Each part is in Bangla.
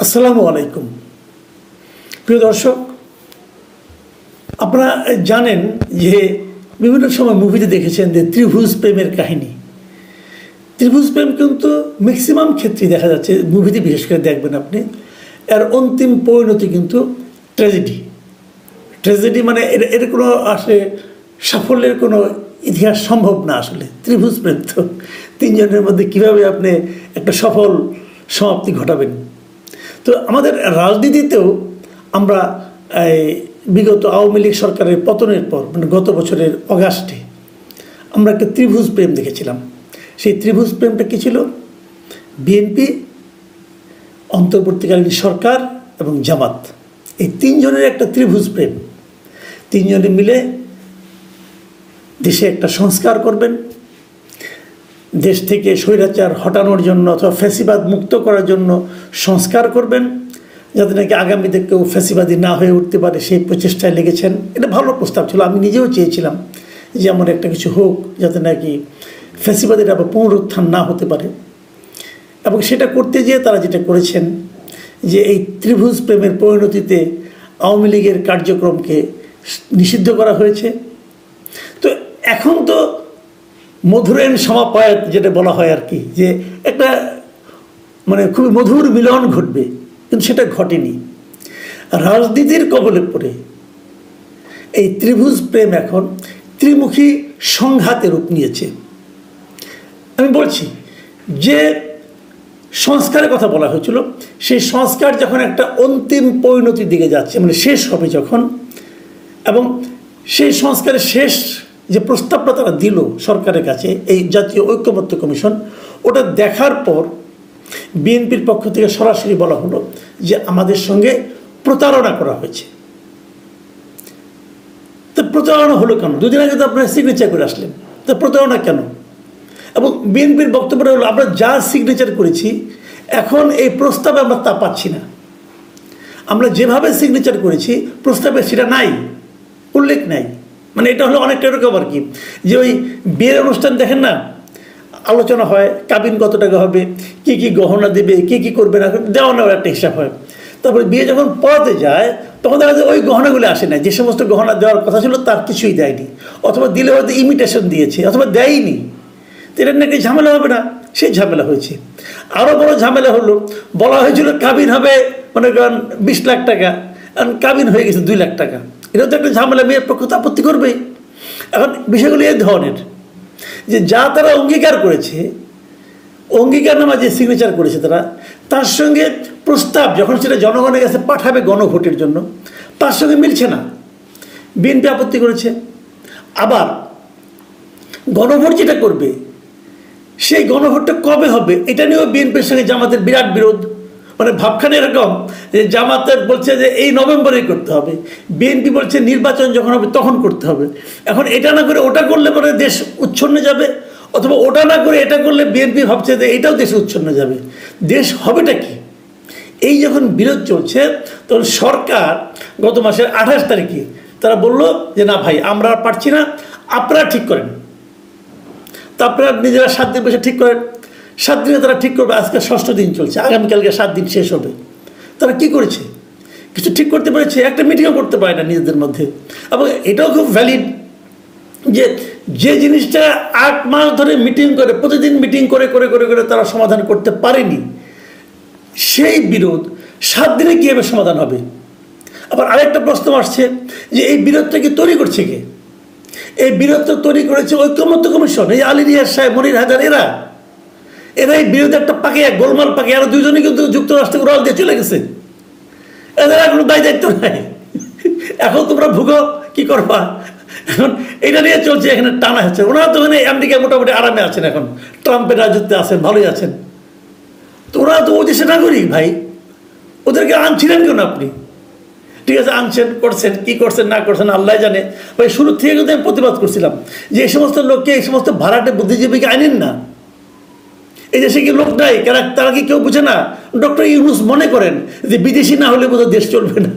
আসসালামু আলাইকুম প্রিয় দর্শক, আপনারা জানেন যে বিভিন্ন সময় মুভিতে দেখেছেন যে ত্রিভুজ প্রেমের কাহিনী। ত্রিভুজ প্রেম কিন্তু ম্যাক্সিমাম ক্ষেত্রেই দেখা যাচ্ছে, মুভিতে বিশেষ করে দেখবেন আপনি, এর অন্তিম পরিণতি কিন্তু ট্র্যাজেডি। মানে এর কোনো আসলে সাফল্যের কোনো ইতিহাস সম্ভব না। আসলে ত্রিভুজ প্রেম তো তিনজনের মধ্যে কীভাবে আপনি একটা সফল সমাপ্তি ঘটাবেন। তো আমাদের রাজনীতিতেও আমরা বিগত আওয়ামী লীগ সরকারের পতনের পর, মানে গত বছরের অগাস্টে আমরা একটা ত্রিভুজ প্রেম দেখেছিলাম। সেই ত্রিভুজ প্রেমটা কী ছিল? বিএনপি, অন্তর্বর্তীকালীন সরকার এবং জামাত, এই তিনজনের একটা ত্রিভুজ প্রেম। তিনজনে মিলে দেশে একটা সংস্কার করবেন, দেশ থেকে স্বৈরাচার হটানোর জন্য অথবা ফ্যাসিবাদ মুক্ত করার জন্য সংস্কার করবেন, যাতে নাকি আগামীতে কেউ ফ্যাসিবাদী না হয়ে উঠতে পারে, সেই প্রচেষ্টায় লেগেছেন। এটা ভালো প্রস্তাব ছিল, আমি নিজেও চেয়েছিলাম যে এমন একটা কিছু হোক যাতে নাকি ফ্যাসিবাদের আবার পুনরুত্থান না হতে পারে। এবং সেটা করতে গিয়ে তারা যেটা করেছেন যে এই ত্রিভুজ প্রেমের পরিণতিতে আওয়ামী লীগের কার্যক্রমকে নিষিদ্ধ করা হয়েছে। তো এখন তো মধুরেণ সমাপয়াত যেটা বলা হয় আর কি, যে একটা মানে খুবই মধুর মিলন ঘটবে, কিন্তু সেটা ঘটেনি। রাজনীতির কবলে পড়ে এই ত্রিভুজ প্রেম এখন ত্রিমুখী সংঘাতের রূপ নিয়েছে। আমি বলছি যে সংস্কারের কথা বলা হয়েছিল, সেই সংস্কার যখন একটা অন্তিম পরিণতির দিকে যাচ্ছে, মানে শেষ হবে যখন, এবং সেই সংস্কারের শেষ যে প্রস্তাবটা তারা দিল সরকারের কাছে, এই জাতীয় ঐক্যমত্য কমিশন, ওটা দেখার পর বিএনপির পক্ষ থেকে সরাসরি বলা হলো যে আমাদের সঙ্গে প্রতারণা করা হয়েছে। তো প্রতারণা হলো কেন? দুদিন আগে তো আপনারা সিগনেচার করে আসলেন, তো প্রতারণা কেন? এবং বিএনপির বক্তব্যটা হলো, আমরা যা সিগনেচার করেছি এখন এই প্রস্তাবে আমরা তা পাচ্ছি না। আমরা যেভাবে সিগনেচার করেছি প্রস্তাবে সেটা নাই, উল্লেখ নাই। মানে এটা হলো অনেকটা এরকম আর কি, যে ওই বিয়ের অনুষ্ঠান দেখেন না, আলোচনা হয় কাবিন কত টাকা হবে, কি কি গহনা দেবে, কি কি করবে না, দেওয়া নেওয়ার একটা হিসাব হয়। তারপরে বিয়ে যখন পড়াতে যায় তখন দেখা যায় ওই গহনাগুলো আসে না, যে সমস্ত গহনা দেওয়ার কথা ছিল তার কিছুই দেয়নি, অথবা দিলে হয়তো ইমিটেশন দিয়েছে, অথবা দেয়নি। তো এটা নাকি ঝামেলা হবে না, সেই ঝামেলা হয়েছে। আরও বড় ঝামেলা হলো, বলা হয়েছিল কাবিন হবে মনে করেন 20 লাখ টাকা, কারণ কাবিন হয়ে গেছে 2 লাখ টাকা। এটা তো একটা ঝামেলা, মেয়ের পক্ষ তো আপত্তি করবেই। এখন বিষয়গুলি এই ধরনের যে যা তারা অঙ্গীকার করেছে, অঙ্গীকারনামা যে সিগনেচার করেছে তারা, তার সঙ্গে প্রস্তাব যখন সেটা জনগণের কাছে পাঠাবে গণভোটের জন্য, তার সঙ্গে মিলছে না। বিএনপি আপত্তি করেছে। আবার গণভোট যেটা করবে সেই গণভোটটা কবে হবে এটা নিয়েও বিএনপির সঙ্গে জামাতের বিরাট বিরোধ। মানে ভাবখানে এরকম যে জামাতের বলছে যে এই নভেম্বরেই করতে হবে, বিএনপি বলছে নির্বাচন যখন হবে তখন করতে হবে। এখন এটা না করে ওটা করলে পরে দেশ উচ্ছন্নে যাবে, অথবা ওটা না করে এটা করলে বিএনপি ভাবছে যে এটাও দেশে উচ্ছন্ন যাবে। দেশ হবেটা কি? এই যখন বিরোধ চলছে তখন সরকার গত মাসের 28 তারিখে তারা বলল যে না ভাই, আমরা আর পারছি না, আপনারা ঠিক করেন। তো আপনারা নিজেরা 7 দিন বসে ঠিক করেন। 7 দিনে তারা ঠিক করবে। আজকে 6ষ্ঠ দিন চলছে, আগামীকালকে 7 দিন শেষ হবে। তারা কি করেছে? কিছু ঠিক করতে পেরেছে? একটা মিটিংও করতে পারে না নিজেদের মধ্যে। এবং এটাও খুব ভ্যালিড যে যে জিনিসটা 8 মাস ধরে মিটিং করে, প্রতিদিন মিটিং করে করে করে করে তারা সমাধান করতে পারেনি, সেই বিরোধ 7 দিনে কীভাবে সমাধান হবে? আবার আরেকটা প্রশ্ন আসছে যে এই বিরোধটা কি তৈরি করছে কে? এই বিরোধটা তৈরি করেছে ঐক্যমত্য কমিশন, এই আলী রিয়াজ সাহেব, মনির হায়দার, এরা এই বিরোধে একটা পাকে গোলমাল পাকে। আর দুজনেই কিন্তু যুক্তরাষ্ট্রে উড়াল দিয়ে চলে গেছে, এদের আর কোনো দায় দায়িত্ব নাই। এখন তোমরা ভুগো, কি করবা? এখন এটা নিয়ে চলছে, এখানে টানা হচ্ছে। ওনারা তো ওখানে আমেরিকায় মোটামুটি আরামে আছেন, এখন ট্রাম্পের রাজত্বে আছেন, ভালোই আছেন। তো ওরা তো ওই দেশে নাগরিক ভাই, ওদেরকে আনছিলেন কেন আপনি? ঠিক আছে, আনছেন, করছেন, কি করছেন না করছেন আল্লাহ জানে। ভাই শুরু থেকে কিন্তু আমি প্রতিবাদ করছিলাম যে এই সমস্ত লোককে, এই সমস্ত ভাড়াটে বুদ্ধিজীবীকে আনেন না। এই দেশে কি লোক নাই? তারা কি কেউ বুঝে না? ডক্টর ইউনূস মনে করেন যে বিদেশি না হলে বোধহয় দেশ চলবে না,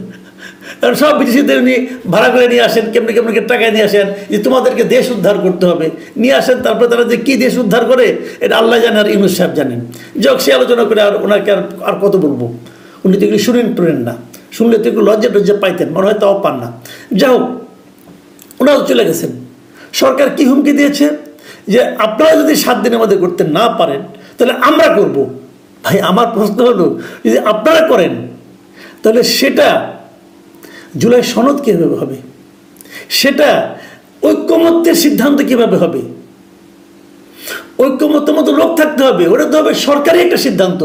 কারণ সব বিদেশিদের নিয়ে ভাড়া করে নিয়ে আসেন, কেমনি কেমনি টাকায় নিয়ে আসেন যে তোমাদেরকে দেশ উদ্ধার করতে হবে, নিয়ে আসেন। তারপরে তারা যে কী দেশ উদ্ধার করে এটা আল্লাহ জানে আর ইউনূস সাহেব জানেন। যাক, সে আলোচনা করে আর ওনাকে আর কত বলবো। উনি তো এগুলি শুনেন টুনেন না, শুনলে তো একটু লজ্জা টজ্জা পাইতেন, মনে হয় তাও পান না। যাই হোক, ওনারাও চলে গেছেন। সরকার কি হুমকি দিয়েছে যে আপনারা যদি 7 দিনের মধ্যে করতে না পারেন তাহলে আমরা করব। ভাই আমার প্রশ্ন হলো, যদি আপনারা করেন তাহলে সেটা জুলাই সনদ কীভাবে হবে, সেটা ঐক্যমত্যের সিদ্ধান্ত কীভাবে হবে? ঐক্যমত্য মতো লোক থাকতে হবে, ওটা তো হবে সরকারি একটা সিদ্ধান্ত।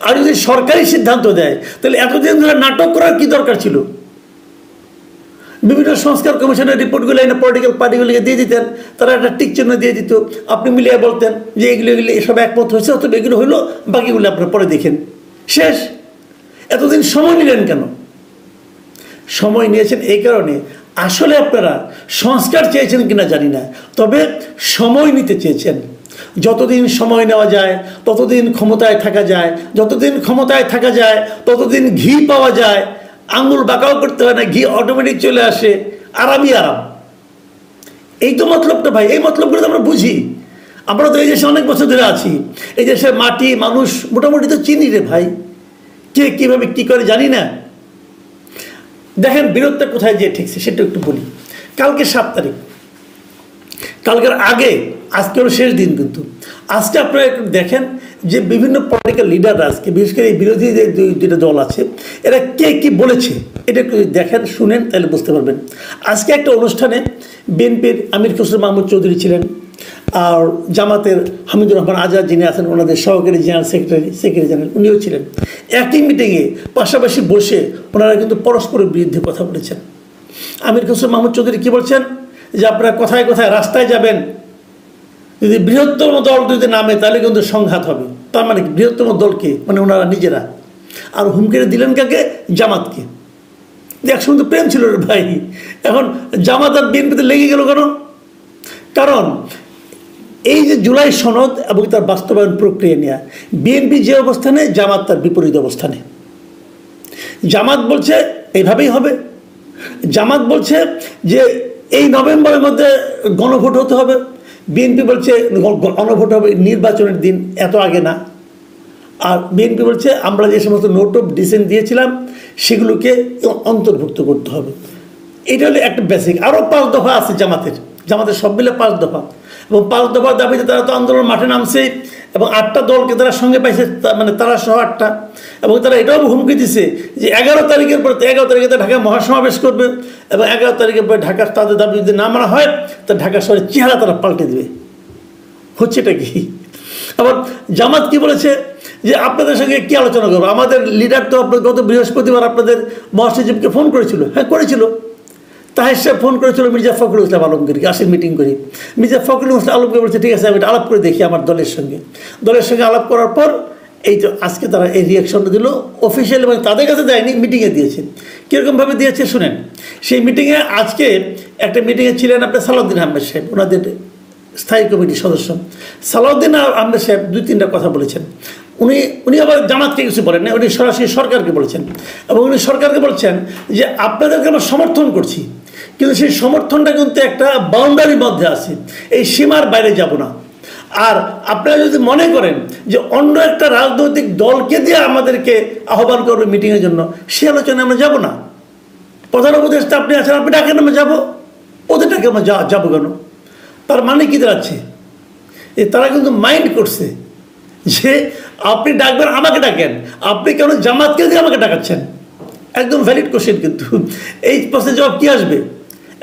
আর যদি সরকারি সিদ্ধান্ত দেয় তাহলে এতদিন ধরে নাটক করার কি দরকার ছিল? বিভিন্ন সংস্কার কমিশনের রিপোর্টগুলো এনে পলিটিক্যাল পার্টিগুলিকে দিয়ে দিতেন, তারা একটা টিক চিহ্ন দিয়ে দিত, আপনি মিলিয়ে বলতেন যে এগুলো এসব একমত হয়েছে, অথবা এগুলো হইলো, বাকিগুলো আপনারা পরে দেখেন, শেষ। এতদিন সময় নিলেন কেন? সময় নিয়েছেন এই কারণে, আসলে আপনারা সংস্কার চেয়েছেন কিনা জানি না, তবে সময় নিতে চেয়েছেন। যতদিন সময় নেওয়া যায় ততদিন ক্ষমতায় থাকা যায়, যতদিন ক্ষমতায় থাকা যায় ততদিন ঘি পাওয়া যায়, আঙুল বাঁকাও করতে হয় না, ঘি অটোমেটিক চলে আসে, আরামই আরাম। এই তো মতলবটা ভাই, এই মতলবগুলো তো আমরা বুঝি। আমরা তো এই দেশে অনেক বছর ধরে আছি, এই দেশের মাটি মানুষ মোটামুটি তো চিনি রে ভাই, কে কীভাবে কী করে জানি না। দেখেন বিরোধটা কোথায় যেয়ে ঠেকছে সেটা একটু বলি। কালকে 7 তারিখ, কালকের আগে আজকে হলো শেষ দিন, কিন্তু আজকে আপনারা একটু দেখেন যে বিভিন্ন পলিটিক্যাল লিডাররা আজকে, বিশেষ করে এই বিরোধী যে দুইটা দল আছে, এরা কে কি বলেছে এটা একটু দেখেন, শুনেন, তাহলে বুঝতে পারবেন। আজকে একটা অনুষ্ঠানে বিএনপির আমির খসরু মাহমুদ চৌধুরী ছিলেন, আর জামাতের হামিদুর রহমান আজাদ যিনি আছেন ওনাদের সহকারী জেনারেল সেক্রেটারি জেনারেল, উনিও ছিলেন। একই মিটিংয়ে পাশাপাশি বসে ওনারা কিন্তু পরস্পরের বিরুদ্ধে কথা বলেছেন। আমির খসরু মাহমুদ চৌধুরী কী বলছেন যে আপনারা কথায় কথায় রাস্তায় যাবেন, যদি বৃহত্তম দল যদি নামে তাহলে কিন্তু সংঘাত হবে। তার মানে বৃহত্তম দলকে, মানে ওনারা নিজেরা। আর হুমকিটা দিলেন কাকে? জামাতকে। একসঙ্গে তো প্রেম ছিল রে ভাই, এখন জামাত আর বিএনপিতে লেগে গেল কেন? কারণ এই যে জুলাই সনদ এবং তার বাস্তবায়ন প্রক্রিয়া নিয়ে বিএনপি যে অবস্থানে, জামাত তার বিপরীত অবস্থানে। জামাত বলছে এইভাবেই হবে, জামাত বলছে যে এই নভেম্বরের মধ্যে গণভোট হতে হবে, বিএনপি বলছে গণভোট হবে নির্বাচনের দিন, এত আগে না। আর বিএনপি বলছে আমরা যে সমস্ত নোট অফ ডিসেন্ট দিয়েছিলাম সেগুলোকে অন্তর্ভুক্ত করতে হবে। এটা হলো একটা বেসিক। আরও 5 দফা আছে জামাতের সব মিলে 5 দফা, এবং 5 দফার দাবিতে তারা তো আন্দোলন মাঠে নামছে, এবং 8টা দলকে তারা সঙ্গে পাইছে, মানে তারা সহ 8টা। এবং তারা এটাও হুমকি দিছে যে 11 তারিখের পর, 11 তারিখে ঢাকায় মহাসমাবেশ করবে, এবং 11 তারিখের পর ঢাকার তাদের দাবি যদি না মানা হয় তা ঢাকা শহরের চেহারা তারা পাল্টে দেবে। হচ্ছেটা কি? আবার জামাত কি বলেছে যে আপনাদের সঙ্গে কি আলোচনা করবো, আমাদের লিডার তো আপনার গত বৃহস্পতিবার আপনাদের মহাসচিবকে ফোন করেছিল। হ্যাঁ করেছিল, তাহের সাহেব ফোন করেছিল মির্জা ফখরুল ইসলাম আলমগীরকে, আসেন মিটিং করি। মির্জা ফখরুল ইসলাম আলমগীর বলছে ঠিক আছে আমি এটা আলাপ করে দেখি আমার দলের সঙ্গে আলাপ করার পর এই তো আজকে তারা এই রিয়াকশনটা দিল অফিসিয়ালি, মানে তাদের কাছে দেয়নি, মিটিংয়ে দিয়েছে। কীরকমভাবে দিয়েছে শুনেন। সেই মিটিংয়ে আজকে একটা মিটিংয়ে ছিলেন আপনার সালাউদ্দিন আহমেদ সাহেব, ওনাদের স্থায়ী কমিটির সদস্য। সালাউদ্দিন আহমেদ সাহেব 2-3টা কথা বলেছেন। উনি আবার জামাতকে কিছু বলেন না, উনি সরাসরি সরকারকে বলেছেন, এবং উনি সরকারকে বলছেন যে আপনাদেরকে আমরা সমর্থন করছি, কিন্তু সেই সমর্থনটা কিন্তু একটা বাউন্ডারির মধ্যে আছে, এই সীমার বাইরে যাব না। আর আপনারা যদি মনে করেন যে অন্য একটা রাজনৈতিক দলকে দিয়ে আমাদেরকে আহ্বান করবে মিটিংয়ের জন্য, সে আলোচনায় আমরা যাব না। প্রধান উপদেষ্টা আপনি আছেন, আপনি ডাকেন আমরা যাবো, ওদের ডাকে আমরা যাবো কেন? তার মানে কি দাঁড়াচ্ছে? তারা কিন্তু মাইন্ড করছে যে আপনি ডাকবেন, আমাকে ডাকেন, আপনি কেন জামাতকে দিয়ে আমাকে ডাকাচ্ছেন? একদম ভ্যালিড কোশ্চেন, কিন্তু এই প্রশ্নের জবাব কী আসবে?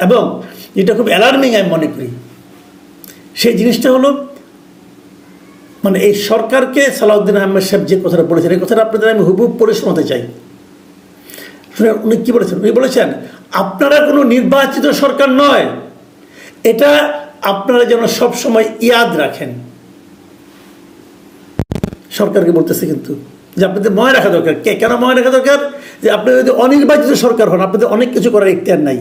এবং যেটা খুব অ্যালার্মিং আমি মনে করি সেই জিনিসটা হলো, মানে এই সরকারকে সালাউদ্দিন আহমেদ সাহেব যে কথাটা বলেছেন, এই কথাটা আপনাদের আমি হুবহু পড়ে শোনাতে চাই। শুনে উনি কী বলেছেন? উনি বলেছেন আপনারা কোনো নির্বাচিত সরকার নয়, এটা আপনারা যেন সবসময় ইয়াদ রাখেন। সরকারকে বলতেছে কিন্তু যে আপনাদের মনে রাখা দরকার। কেন মনে রাখা দরকার? যে আপনারা যদি অনির্বাচিত সরকার হন আপনাদের অনেক কিছু করার ইখতিয়ার নাই,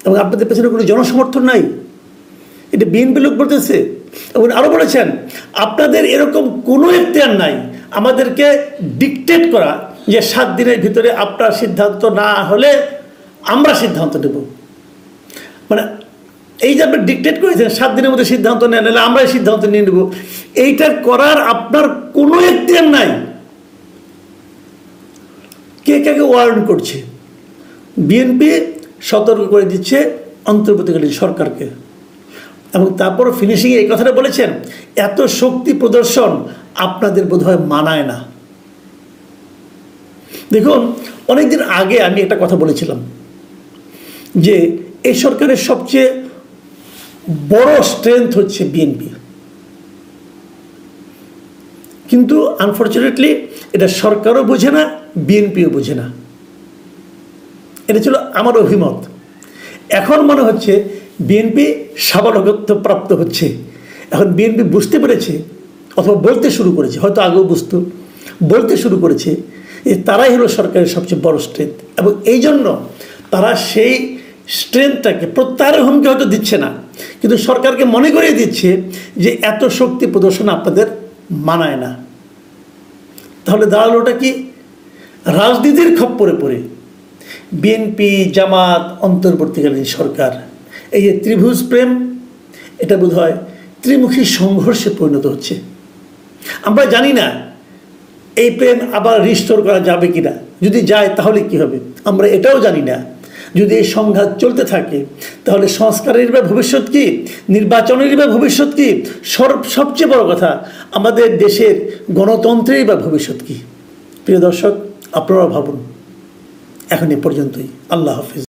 এবং আপনাদের পেছনে কোনো জনসমর্থন নাই। এটা বিএনপি লোক বলতেছে। এবং আরও বলেছেন আপনাদের এরকম কোনো ইখতিয়ার নাই আমাদেরকে ডিকটেট করা যে 7 দিনের ভিতরে আপনার সিদ্ধান্ত না হলে আমরা সিদ্ধান্ত নেব। মানে এই যে আপনি ডিকটেট করেছেন 7 দিনের মধ্যে সিদ্ধান্ত নেন, নাহলে আমরাই সিদ্ধান্ত নিয়ে নেব, এইটা করার আপনার কোনো ইখতিয়ার নাই। কে কাকে ওয়ার্ন করছে? বিএনপি সতর্ক করে দিচ্ছে অন্তর্বর্তীকালীন সরকারকে, এবং তারপর ফিনিশিংয়ে এই কথাটা বলেছেন, এত শক্তি প্রদর্শন আপনাদের বোধহয় মানায় না। দেখুন, অনেকদিন আগে আমি একটা কথা বলেছিলাম যে এই সরকারের সবচেয়ে বড় স্ট্রেংথ হচ্ছে বিএনপি, কিন্তু আনফর্চুনেটলি এটা সরকারও বোঝে না, বিএনপিও বোঝে না। এটা ছিল আমার অভিমত। এখন মনে হচ্ছে বিএনপি স্বাবলম্বিত্ব প্রাপ্ত হচ্ছে। এখন বিএনপি বুঝতে পেরেছে, অথবা বলতে শুরু করেছে, হয়তো আগেও বুঝতো, বলতে শুরু করেছে যে তারাই হলো সরকারের সবচেয়ে বড় স্ট্রেংথ, এবং এই জন্য তারা সেই স্ট্রেংথটাকে প্রত্যাহারের হুমকি হয়তো দিচ্ছে না, কিন্তু সরকারকে মনে করিয়ে দিচ্ছে যে এত শক্তি প্রদর্শন আপনাদের মানায় না। তাহলে দাঁড়ালোটা কি? রাজনীতির খপ্পরে পড়ে বিএনপি, জামাত, অন্তর্বর্তীকালীন সরকার, এই যে ত্রিভুজ প্রেম, এটা বোধহয় ত্রিমুখী সংঘর্ষে পরিণত হচ্ছে। আমরা জানি না এই প্রেম আবার রিস্টোর করা যাবে কিনা, যদি যায় তাহলে কি হবে আমরা এটাও জানি না। যদি এই সংঘাত চলতে থাকে তাহলে সংস্কারের বা ভবিষ্যৎ কি, নির্বাচনের বা ভবিষ্যৎ কি, সবচেয়ে বড় কথা আমাদের দেশের গণতন্ত্রের বা ভবিষ্যৎ কি? প্রিয় দর্শক, আপনারা ভাবুন। এখন এ পর্যন্তই। আল্লাহ হাফিজ।